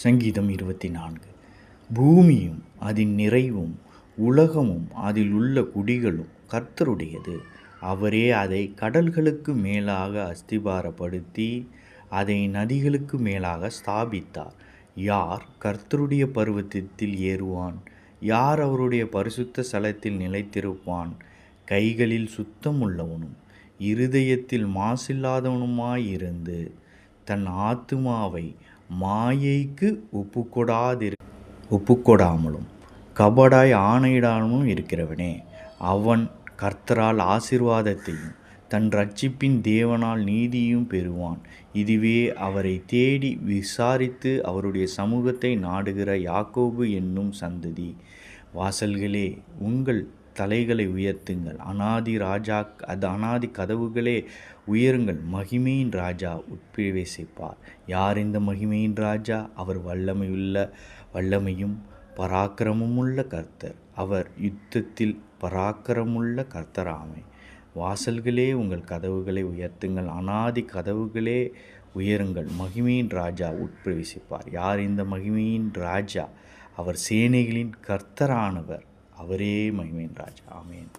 சங்கீதம் 24. பூமியும் அதன் நிறைவும் உலகமும் அதில் உள்ள குடிகளும் கர்த்தருடையது. அவரே அதை கடல்களுக்கு மேலாக அஸ்திபாரப்படுத்தி அதை நதிகளுக்கு மேலாக ஸ்தாபித்தார். யார் கர்த்தருடைய பர்வதத்தில் ஏறுவான்? யார் அவருடைய பரிசுத்த ஸ்தலத்தில் நிலைத்திருப்பான்? கைகளில் சுத்தம் உள்ளவனும் இருதயத்தில் மாசில்லாதவனுமாயிருந்து தன் ஆத்துமாவை மாயைக்கு ஒப்புக்கொடாமலும் கபடாய் ஆணையிடாமலும் இருக்கிறவனே, அவன் கர்த்தரால் ஆசீர்வாதத்தையும் தன் இரட்சிப்பின் தேவனால் நீதியையும் பெறுவான். இதுவே அவரை தேடி விசாரித்து அவருடைய சமூகத்தை நாடுகிற யாக்கோபு என்னும் சந்ததி. வாசல்களே, உங்கள் தலைகளை உயர்த்துங்கள், அநாதி கதவுகளே உயருங்கள், மகிமையின் ராஜா உட்பிரவேசிப்பார். யார் இந்த மகிமையின் ராஜா? அவர் வல்லமையும் பராக்கிரமுமுள்ள கர்த்தர். அவர் யுத்தத்தில் பராக்கிரமுள்ள கர்த்தராமே. வாசல்களே, உங்கள் கதவுகளை உயர்த்துங்கள், அநாதி கதவுகளே உயருங்கள், மகிமையின் ராஜா உட்பிரவேசிப்பார். யார் இந்த மகிமையின் ராஜா? அவர் சேனைகளின் கர்த்தரானவர். அவரே மகிமையின் ராஜா. ஆமென்.